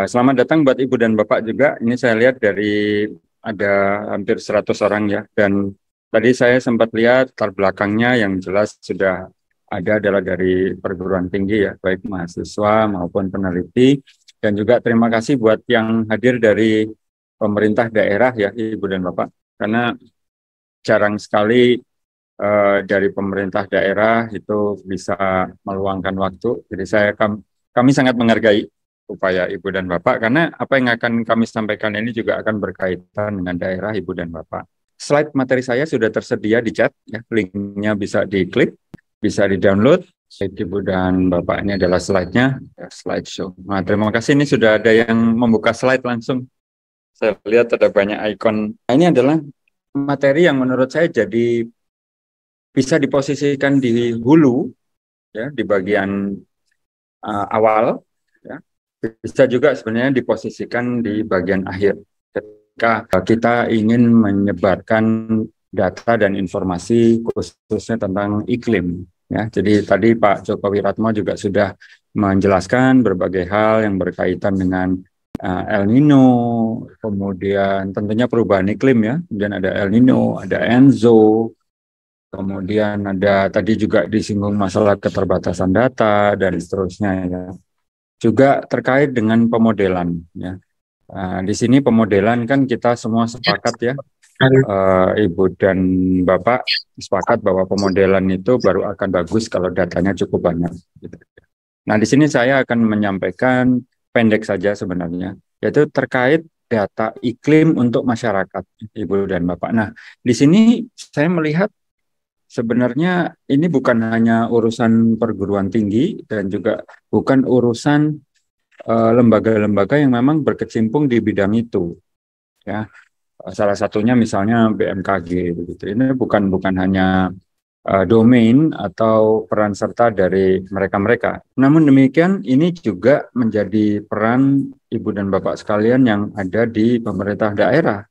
Selamat datang buat Ibu dan Bapak juga. Ini saya lihat dari ada hampir 100 orang ya. Dan tadi saya sempat lihat latar belakangnya yang jelas sudah ada adalah dari perguruan tinggi ya, baik mahasiswa maupun peneliti. Dan juga terima kasih buat yang hadir dari pemerintah daerah ya, Ibu dan Bapak. Karena jarang sekali dari pemerintah daerah itu bisa meluangkan waktu. Jadi kami sangat menghargai upaya Ibu dan Bapak karena apa yang akan kami sampaikan ini juga akan berkaitan dengan daerah Ibu dan Bapak. Slide materi saya sudah tersedia di chat, ya, linknya bisa diklik, bisa di-download. Ibu dan Bapak, ini adalah slide-nya, ya, slideshow. Nah, terima kasih, ini sudah ada yang membuka slide langsung. Saya lihat ada banyak ikon. Nah, ini adalah materi yang menurut saya jadi bisa diposisikan di hulu, ya, di bagian awal, ya. Bisa juga sebenarnya diposisikan di bagian akhir ketika kita ingin menyebarkan data dan informasi khususnya tentang iklim, ya. Jadi tadi Pak Joko Wiratmo juga sudah menjelaskan berbagai hal yang berkaitan dengan El Nino, kemudian tentunya perubahan iklim ya, kemudian ada El Nino, ada Enzo. Kemudian ada tadi juga disinggung masalah keterbatasan data dan seterusnya ya. Juga terkait dengan pemodelan ya. Di sini pemodelan kan kita semua sepakat ya, Ibu dan Bapak sepakat bahwa pemodelan itu baru akan bagus kalau datanya cukup banyak. Gitu. Nah, di sini saya akan menyampaikan pendek saja sebenarnya, yaitu terkait data iklim untuk masyarakat, Ibu dan Bapak. Nah, di sini saya melihat sebenarnya ini bukan hanya urusan perguruan tinggi dan juga bukan urusan lembaga-lembaga yang memang berkecimpung di bidang itu, ya. Salah satunya misalnya BMKG begitu. Ini bukan hanya domain atau peran serta dari mereka-mereka. Namun demikian ini juga menjadi peran Ibu dan Bapak sekalian yang ada di pemerintah daerah.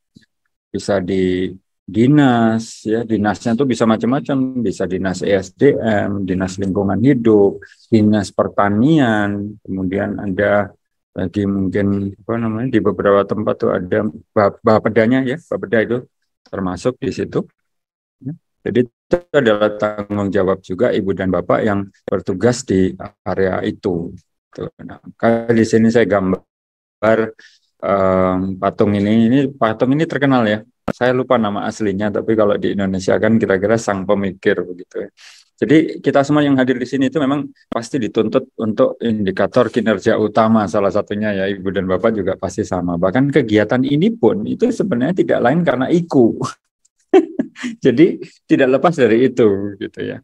Bisa di dinas, ya, dinasnya tuh bisa macam-macam, bisa dinas ESDM, dinas lingkungan hidup, dinas pertanian, kemudian ada lagi mungkin apa namanya di beberapa tempat tuh ada bapedanya ya, bapeda itu termasuk di situ. Jadi itu adalah tanggung jawab juga Ibu dan Bapak yang bertugas di area itu. Nah, di sini saya gambar patung ini terkenal ya. Saya lupa nama aslinya, tapi kalau di Indonesia kan kira-kira sang pemikir begitu ya. Jadi kita semua yang hadir di sini itu memang pasti dituntut untuk indikator kinerja utama, salah satunya ya Ibu dan Bapak juga pasti sama. Bahkan kegiatan ini pun itu sebenarnya tidak lain karena IKU. Jadi tidak lepas dari itu gitu ya.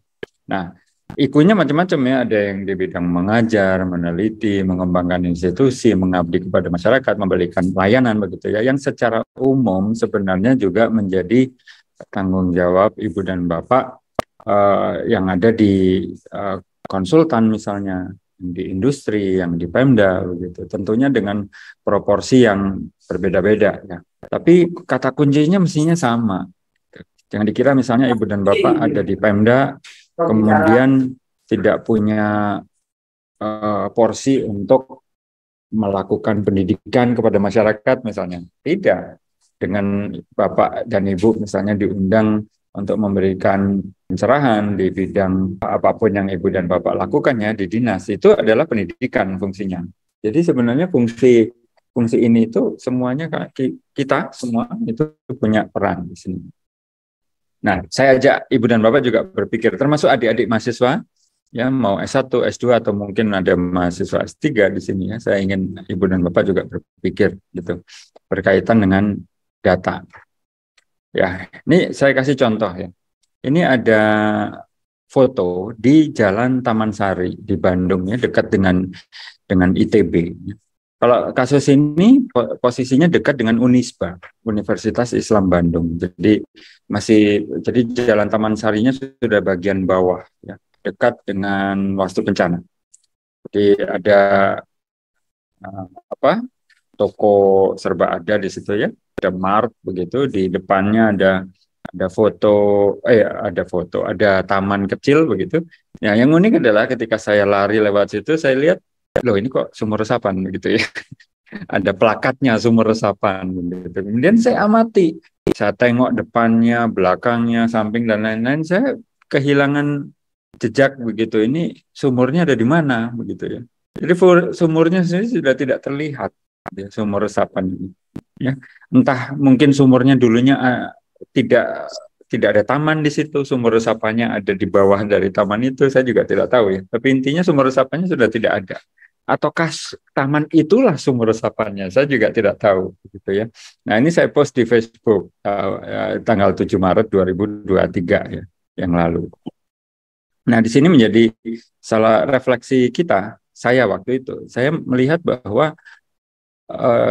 Nah, ikunya macam-macam ya, ada yang di bidang mengajar, meneliti, mengembangkan institusi, mengabdi kepada masyarakat, memberikan pelayanan begitu ya, yang secara umum sebenarnya juga menjadi tanggung jawab Ibu dan Bapak yang ada di konsultan misalnya, di industri, yang di Pemda begitu. Tentunya dengan proporsi yang berbeda-beda ya. Tapi kata kuncinya mestinya sama. Jangan dikira misalnya Ibu dan Bapak ada di Pemda kemudian tidak punya porsi untuk melakukan pendidikan kepada masyarakat misalnya. Tidak. Dengan Bapak dan Ibu misalnya diundang untuk memberikan pencerahan di bidang apapun yang Ibu dan Bapak lakukan ya di dinas, itu adalah pendidikan fungsinya. Jadi sebenarnya fungsi ini itu semuanya kita semua itu punya peran di sini. Nah, saya ajak Ibu dan Bapak juga berpikir, termasuk adik-adik mahasiswa, ya mau S1, S2, atau mungkin ada mahasiswa S3 di sini ya. Saya ingin Ibu dan Bapak juga berpikir gitu, berkaitan dengan data. Ya, ini saya kasih contoh ya. Ini ada foto di Jalan Taman Sari di Bandung ya, dekat dengan ITB. Kalau kasus ini posisinya dekat dengan Unisba, Universitas Islam Bandung. Jadi Jalan Taman Sarinya sudah bagian bawah ya, dekat dengan Wastu Bencana. Jadi ada toko serba ada di situ ya. Ada Mart begitu, di depannya ada taman kecil begitu. Ya, yang unik adalah ketika saya lari lewat situ saya lihat, loh ini kok sumur resapan begitu ya. ada plakatnya sumur resapan gitu. Kemudian saya amati, saya tengok depannya, belakangnya, samping dan lain-lain, saya kehilangan jejak begitu. Ini sumurnya ada di mana begitu ya. Jadi sumurnya sendiri sudah tidak terlihat ya, sumur resapan ini. Ya, entah mungkin sumurnya dulunya tidak tidak ada taman di situ, sumur resapannya ada di bawah dari taman itu, saya juga tidak tahu ya. Tapi intinya sumur resapannya sudah tidak ada. Ataukah taman itulah sumur resapannya? Saya juga tidak tahu, gitu ya. Nah, ini saya post di Facebook tanggal 7 Maret 2023 ya, yang lalu. Nah, di sini menjadi salah refleksi kita, saya waktu itu. Saya melihat bahwa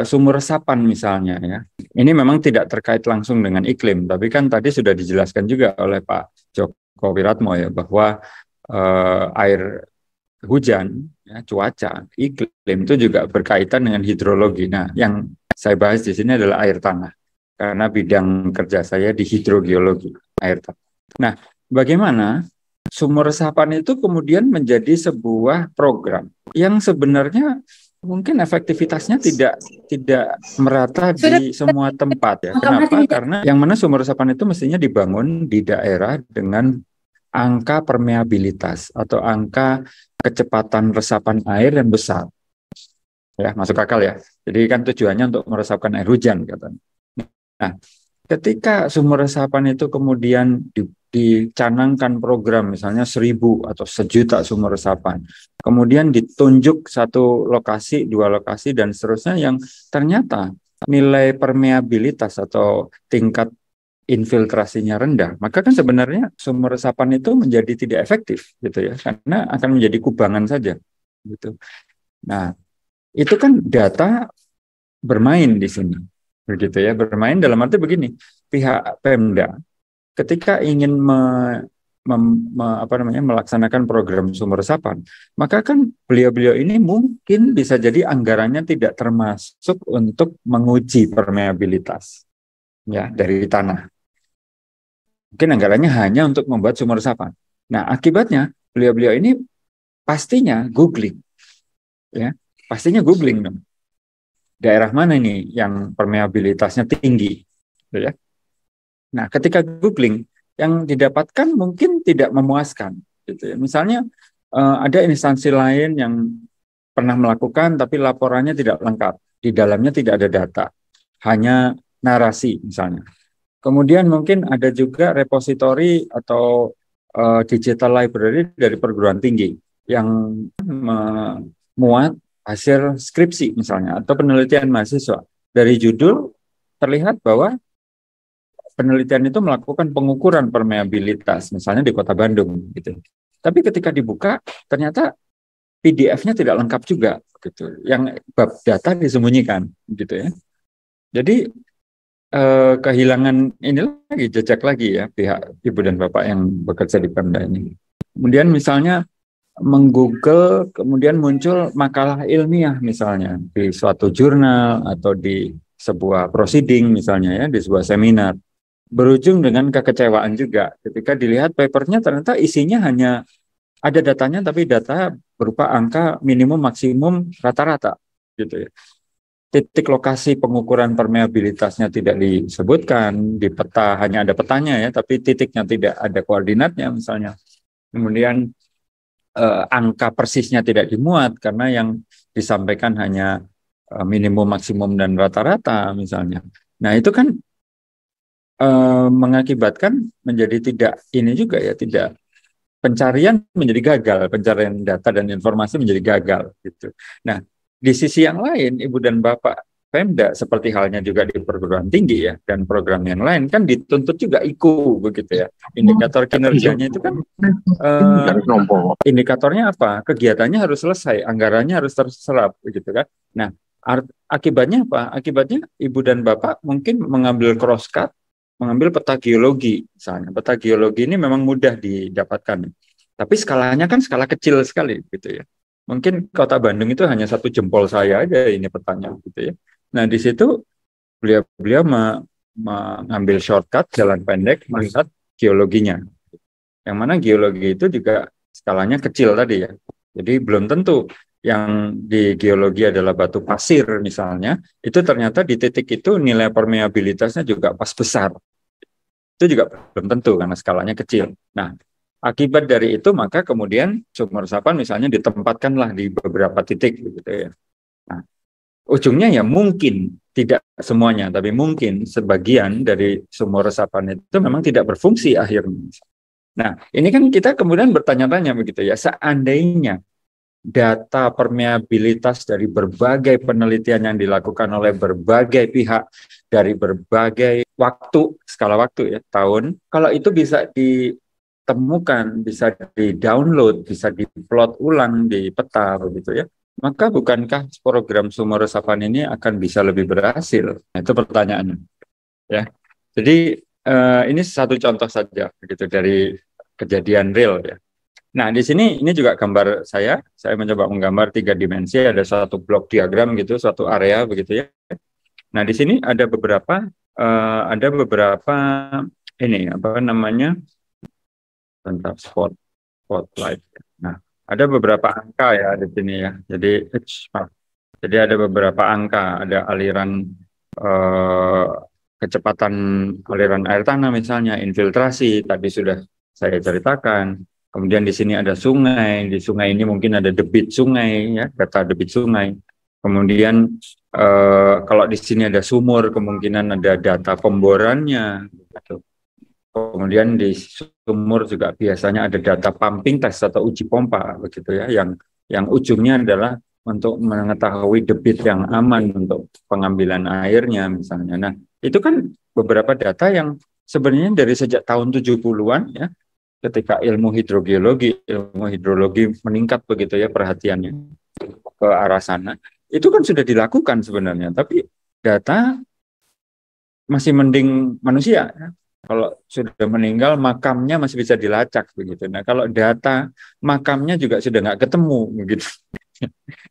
sumur resapan misalnya ya, ini memang tidak terkait langsung dengan iklim, tapi kan tadi sudah dijelaskan juga oleh Pak Joko Wiratmo ya, bahwa air hujan, ya, cuaca, iklim itu juga berkaitan dengan hidrologi. Nah, yang saya bahas di sini adalah air tanah, karena bidang kerja saya di hidrogeologi, air tanah. Nah, bagaimana sumur resapan itu kemudian menjadi sebuah program yang sebenarnya mungkin efektivitasnya tidak merata di semua tempat ya. Kenapa? Karena yang mana sumur resapan itu mestinya dibangun di daerah dengan angka permeabilitas atau angka kecepatan resapan air yang besar. Ya, masuk akal ya. Jadi kan tujuannya untuk meresapkan air hujan katanya. Nah, ketika sumur resapan itu kemudian dicanangkan program misalnya 1.000 atau 1.000.000 sumur resapan, kemudian ditunjuk satu lokasi, 2 lokasi dan seterusnya yang ternyata nilai permeabilitas atau tingkat infiltrasinya rendah, maka kan sebenarnya sumur resapan itu menjadi tidak efektif gitu ya, karena akan menjadi kubangan saja gitu. Nah, itu kan data bermain di sini. Begitu ya, bermain dalam arti begini, pihak Pemda ketika ingin melaksanakan program sumur resapan, maka kan beliau-beliau ini mungkin bisa jadi anggarannya tidak termasuk untuk menguji permeabilitas ya dari tanah. Mungkin anggarannya hanya untuk membuat sumur resapan. Nah, akibatnya beliau-beliau ini pastinya googling ya, pastinya googling dong. Daerah mana ini yang permeabilitasnya tinggi gitu ya. Nah, ketika googling, yang didapatkan mungkin tidak memuaskan. Gitu ya. Misalnya ada instansi lain yang pernah melakukan, tapi laporannya tidak lengkap. Di dalamnya tidak ada data, hanya narasi misalnya. Kemudian mungkin ada juga repositori atau digital library dari perguruan tinggi yang memuat hasil skripsi misalnya atau penelitian mahasiswa. Dari judul terlihat bahwa penelitian itu melakukan pengukuran permeabilitas, misalnya di Kota Bandung, gitu. Tapi ketika dibuka, ternyata PDF-nya tidak lengkap juga, gitu. Yang bab data disembunyikan, gitu ya. Jadi kehilangan ini lagi, jejak lagi ya pihak Ibu dan Bapak yang bekerja di Pemda ini. Kemudian misalnya menggoogle, kemudian muncul makalah ilmiah misalnya di suatu jurnal atau di sebuah proceeding misalnya ya, di sebuah seminar. Berujung dengan kekecewaan juga ketika dilihat papernya ternyata isinya hanya ada datanya tapi data berupa angka minimum maksimum rata-rata gitu ya. Titik lokasi pengukuran permeabilitasnya tidak disebutkan di peta, hanya ada petanya ya, tapi titiknya tidak ada koordinatnya misalnya. Kemudian angka persisnya tidak dimuat karena yang disampaikan hanya minimum maksimum dan rata-rata misalnya. Nah, itu kan mengakibatkan menjadi tidak ini juga ya, tidak, pencarian menjadi gagal, pencarian data dan informasi menjadi gagal gitu. Nah, di sisi yang lain Ibu dan Bapak Pemda seperti halnya juga di perguruan tinggi ya dan program yang lain kan dituntut juga IKU begitu ya. Indikator kinerjanya itu kan indikatornya apa? Kegiatannya harus selesai, anggarannya harus terserap begitu kan. Nah, akibatnya apa? Akibatnya Ibu dan Bapak mungkin mengambil crosscut, mengambil peta geologi misalnya. Peta geologi ini memang mudah didapatkan, tapi skalanya kan skala kecil sekali gitu ya. Mungkin Kota Bandung itu hanya 1 jempol saya aja ini petanya gitu ya. Nah, di situ beliau mengambil shortcut jalan pendek melihat geologinya. Yang mana geologi itu juga skalanya kecil tadi ya. Jadi belum tentu yang di geologi adalah batu pasir misalnya, itu ternyata di titik itu nilai permeabilitasnya juga pas besar. Itu juga belum tentu karena skalanya kecil. Nah, akibat dari itu maka kemudian sumur resapan misalnya ditempatkanlah di beberapa titik gitu ya. Nah, ujungnya ya mungkin tidak semuanya, tapi mungkin sebagian dari sumur resapan itu memang tidak berfungsi akhirnya. Nah, ini kan kita kemudian bertanya-tanya begitu ya, seandainya data permeabilitas dari berbagai penelitian yang dilakukan oleh berbagai pihak dari berbagai waktu, skala waktu ya, tahun, kalau itu bisa ditemukan, bisa di-download, bisa diplot ulang di peta begitu ya, maka bukankah program sumur resapan ini akan bisa lebih berhasil? Nah, itu pertanyaannya ya. Jadi ini satu contoh saja begitu dari kejadian real ya. Nah, di sini ini juga gambar saya. Saya mencoba menggambar 3 dimensi, ada satu blok diagram gitu, suatu area begitu ya. Nah, di sini ada beberapa ini apa namanya? Bentar, spotlight. Nah, ada beberapa angka ya di sini ya. Jadi ada beberapa angka, ada aliran eh, kecepatan aliran air tanah misalnya, infiltrasi tadi sudah saya ceritakan. Kemudian di sini ada sungai, di sungai ini mungkin ada debit sungai ya, data debit sungai. Kemudian kalau di sini ada sumur, kemungkinan ada data pemborannya. Gitu. Kemudian di sumur juga biasanya ada data pumping test atau uji pompa begitu ya, yang ujungnya adalah untuk mengetahui debit yang aman untuk pengambilan airnya misalnya. Nah, itu kan beberapa data yang sebenarnya dari sejak tahun 70-an ya, ketika ilmu hidrologi meningkat begitu ya perhatiannya ke arah sana. Itu kan sudah dilakukan sebenarnya, tapi data masih mending manusia ya. Kalau sudah meninggal makamnya masih bisa dilacak begitu. Nah, kalau data makamnya juga sudah nggak ketemu begitu.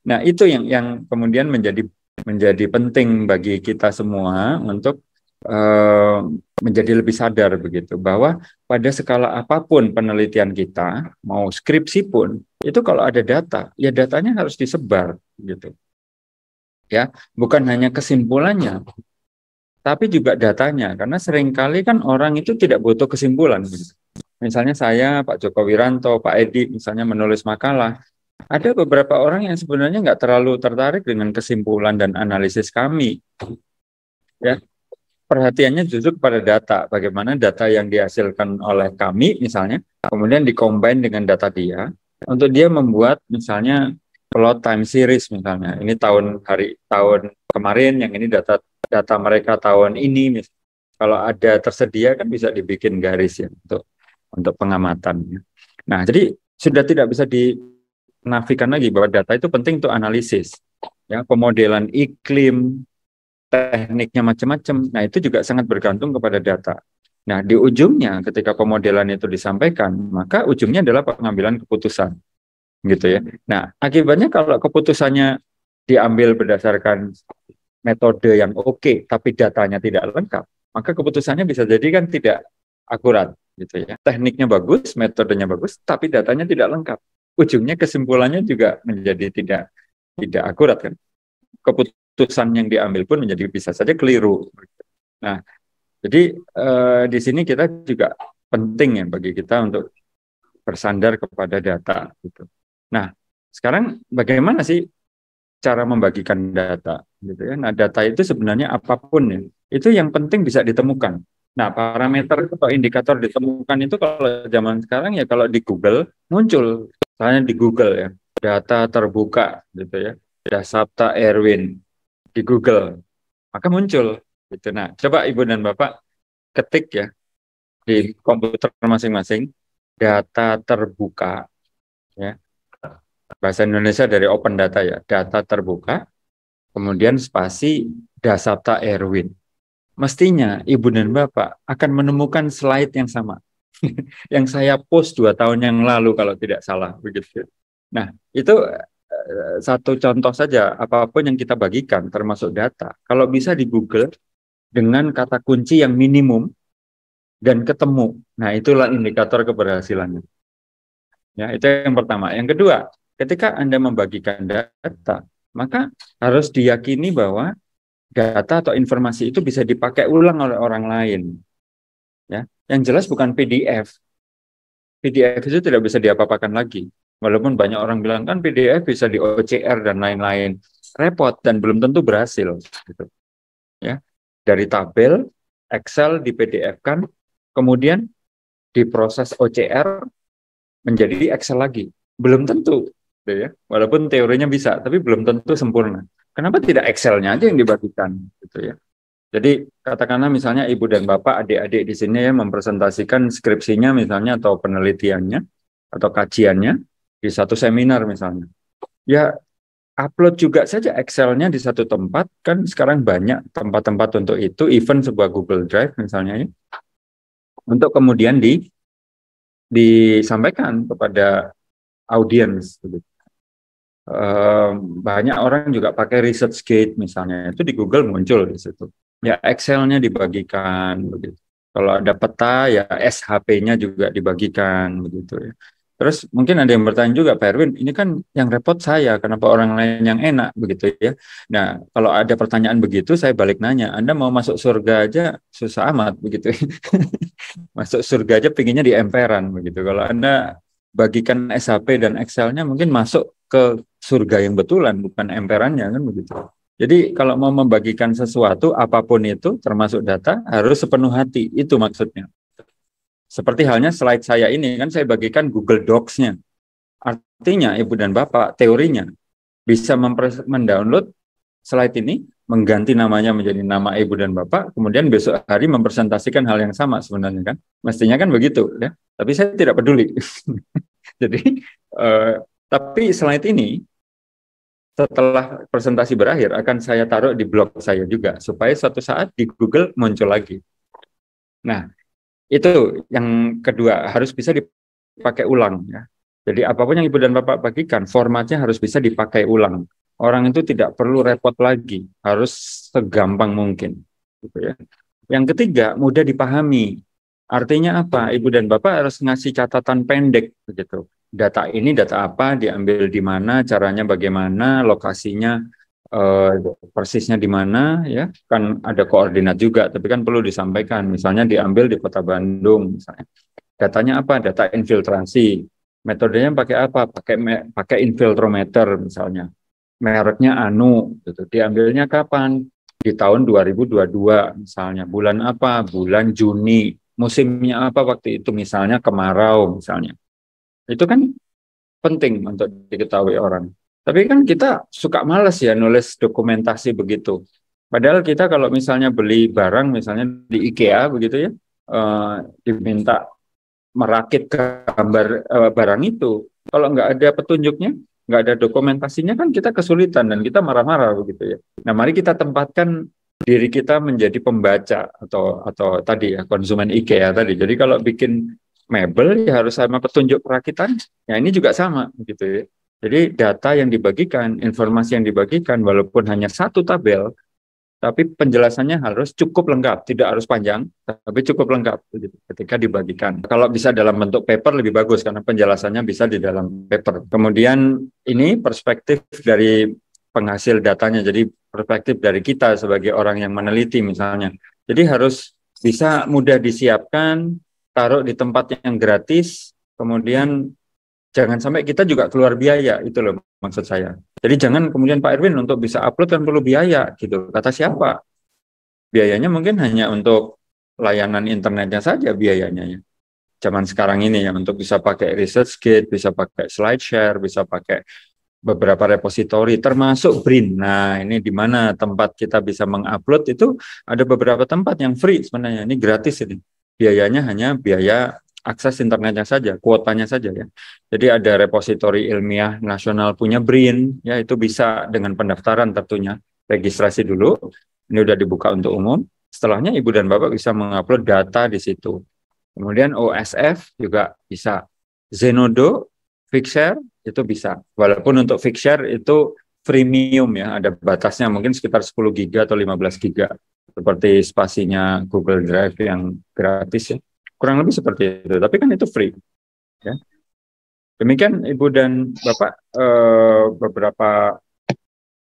Nah, itu yang kemudian menjadi penting bagi kita semua untuk menjadi lebih sadar begitu bahwa pada skala apapun penelitian kita, mau skripsi pun, itu kalau ada data, ya datanya harus disebar gitu. Ya, bukan hanya kesimpulannya, tapi juga datanya, karena seringkali kan orang itu tidak butuh kesimpulan. Misalnya saya, Pak Joko Wiranto, Pak Edi, misalnya menulis makalah, ada beberapa orang yang sebenarnya nggak terlalu tertarik dengan kesimpulan dan analisis kami. Ya, perhatiannya justru kepada data, bagaimana data yang dihasilkan oleh kami misalnya, kemudian dikombin dengan data dia, untuk dia membuat misalnya plot time series misalnya, ini tahun kemarin, yang ini data mereka tahun ini, kalau ada tersedia kan bisa dibikin garis ya untuk pengamatan. Nah, jadi sudah tidak bisa dinafikan lagi bahwa data itu penting untuk analisis, ya, pemodelan iklim, tekniknya macam-macam. Nah, itu juga sangat bergantung kepada data. Nah, di ujungnya ketika pemodelan itu disampaikan, maka ujungnya adalah pengambilan keputusan, gitu ya. Nah, akibatnya kalau keputusannya diambil berdasarkan metode yang oke, tapi datanya tidak lengkap, maka keputusannya bisa jadi kan tidak akurat, gitu ya. Tekniknya bagus, metodenya bagus, tapi datanya tidak lengkap. Ujungnya kesimpulannya juga menjadi tidak akurat kan. Keputusan yang diambil pun menjadi bisa saja keliru. Nah, jadi di sini kita juga penting ya bagi kita untuk bersandar kepada data. Gitu. Nah, sekarang bagaimana sih cara membagikan data? Gitu ya. Nah, data itu sebenarnya apapun ya, itu yang penting bisa ditemukan. Nah, parameter atau indikator ditemukan itu kalau zaman sekarang ya kalau di Google muncul, misalnya di Google ya, data terbuka gitu ya, Dasapta Erwin di Google, maka muncul gitu. Nah, coba Ibu dan Bapak ketik ya di komputer masing-masing data terbuka ya. Bahasa Indonesia dari open data ya, data terbuka, kemudian spasi Dasapta Erwin. Mestinya Ibu dan Bapak akan menemukan slide yang sama. Yang saya post 2 tahun yang lalu kalau tidak salah begitu. Nah, itu satu contoh saja, apapun yang kita bagikan termasuk data, kalau bisa di Google dengan kata kunci yang minimum dan ketemu. Nah, itulah indikator keberhasilannya. Ya, itu yang pertama. Yang kedua, ketika Anda membagikan data, maka harus diyakini bahwa data atau informasi itu bisa dipakai ulang oleh orang lain. Ya, yang jelas bukan PDF. PDF itu tidak bisa diapa-apakan lagi. Walaupun banyak orang bilang kan PDF bisa di OCR dan lain-lain. Repot dan belum tentu berhasil. Gitu. Ya, dari tabel, Excel di PDF kan, kemudian diproses OCR menjadi Excel lagi. Belum tentu. Gitu ya. Walaupun teorinya bisa, tapi belum tentu sempurna. Kenapa tidak Excel-nya aja yang dibagikan? Gitu ya. Jadi katakanlah misalnya ibu dan bapak, adik-adik di sini ya mempresentasikan skripsinya misalnya atau penelitiannya atau kajiannya di satu seminar misalnya. Ya upload juga saja Excel-nya di satu tempat, kan sekarang banyak tempat-tempat untuk itu, even sebuah Google Drive misalnya ya, untuk kemudian disampaikan kepada audiens. Banyak orang juga pakai ResearchGate misalnya, itu di Google muncul di situ. Ya Excel-nya dibagikan begitu. Kalau ada peta ya SHP-nya juga dibagikan begitu ya. Terus mungkin ada yang bertanya juga, Pak Erwin, ini kan yang repot saya, kenapa orang lain yang enak begitu ya. Nah, kalau ada pertanyaan begitu saya balik nanya, Anda mau masuk surga aja susah amat begitu. Masuk surga aja pinginnya di emperan begitu. Kalau Anda bagikan SHP dan Excel-nya mungkin masuk ke surga yang betulan, bukan emperannya kan begitu. Jadi kalau mau membagikan sesuatu, apapun itu, termasuk data, harus sepenuh hati. Itu maksudnya. Seperti halnya slide saya ini, kan saya bagikan Google Docs-nya. Artinya, Ibu dan Bapak, teorinya, bisa mendownload slide ini, mengganti namanya menjadi nama Ibu dan Bapak, kemudian besok hari mempresentasikan hal yang sama sebenarnya kan. Mestinya kan begitu. Ya. Tapi saya tidak peduli. Jadi, tapi slide ini, setelah presentasi berakhir akan saya taruh di blog saya juga supaya suatu saat di Google muncul lagi. Nah, itu yang kedua, harus bisa dipakai ulang ya. Jadi apapun yang Ibu dan Bapak bagikan, formatnya harus bisa dipakai ulang. Orang itu tidak perlu repot lagi, harus segampang mungkin gitu ya. Yang ketiga, mudah dipahami. Artinya apa? Ibu dan Bapak harus ngasih catatan pendek begitu. Data ini data apa, diambil di mana, caranya bagaimana, lokasinya persisnya di mana ya. Kan ada koordinat juga, tapi kan perlu disampaikan. Misalnya diambil di Kota Bandung misalnya. Datanya apa? Data infiltrasi. Metodenya pakai apa? Pakai infiltrometer misalnya. Mereknya Anu gitu. Diambilnya kapan? Di tahun 2022 misalnya. Bulan apa? Bulan Juni. Musimnya apa waktu itu? Misalnya kemarau misalnya. Itu kan penting untuk diketahui orang. Tapi kan kita suka malas ya nulis dokumentasi begitu. Padahal kita kalau misalnya beli barang misalnya di IKEA begitu ya, diminta merakit gambar barang itu. Kalau nggak ada petunjuknya, nggak ada dokumentasinya kan kita kesulitan dan kita marah-marah begitu ya. Nah, mari kita tempatkan diri kita menjadi pembaca atau tadi ya konsumen IKEA tadi. Jadi kalau bikin mebel ya harus sama petunjuk perakitan. Ya ini juga sama gitu ya. Jadi data yang dibagikan, informasi yang dibagikan walaupun hanya satu tabel, tapi penjelasannya harus cukup lengkap, tidak harus panjang, tapi cukup lengkap gitu, ketika dibagikan. Kalau bisa dalam bentuk paper lebih bagus karena penjelasannya bisa di dalam paper. Kemudian ini perspektif dari penghasil datanya, jadi perspektif dari kita sebagai orang yang meneliti misalnya. Jadi harus bisa mudah disiapkan, taruh di tempat yang gratis, kemudian jangan sampai kita juga keluar biaya, itu loh maksud saya. Jadi jangan kemudian Pak Erwin untuk bisa upload kan perlu biaya gitu. Kata siapa? Biayanya mungkin hanya untuk layanan internetnya saja biayanya ya. Zaman sekarang ini ya untuk bisa pakai ResearchGate, bisa pakai SlideShare, bisa pakai beberapa repositori termasuk BRIN. Nah, ini di mana tempat kita bisa mengupload itu ada beberapa tempat yang free sebenarnya. Ini gratis ini. Biayanya hanya biaya akses internetnya saja, kuotanya saja ya. Jadi ada repositori ilmiah nasional punya BRIN, ya itu bisa dengan pendaftaran tentunya. Registrasi dulu, ini udah dibuka untuk umum. Setelahnya Ibu dan Bapak bisa mengupload data di situ. Kemudian OSF juga bisa. Zenodo, Figshare itu bisa. Walaupun untuk Figshare itu freemium ya, ada batasnya mungkin sekitar 10 giga atau 15 giga. Seperti spasinya Google Drive yang gratis ya. Kurang lebih seperti itu, tapi kan itu free. Ya. Demikian Ibu dan Bapak, beberapa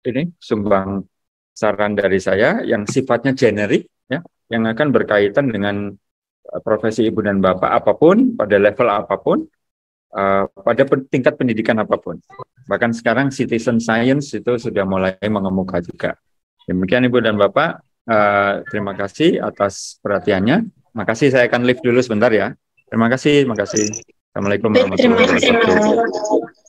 ini sumbang saran dari saya yang sifatnya generik, ya, yang akan berkaitan dengan profesi Ibu dan Bapak apapun, pada level apapun, pada tingkat pendidikan apapun. Bahkan sekarang citizen science itu sudah mulai mengemuka juga. Demikian Ibu dan Bapak, terima kasih atas perhatiannya. Makasih, saya akan live dulu sebentar ya. Terima kasih, terima kasih. Assalamualaikum Baik, terima warahmatullahi kasih wabarakatuh. Mas.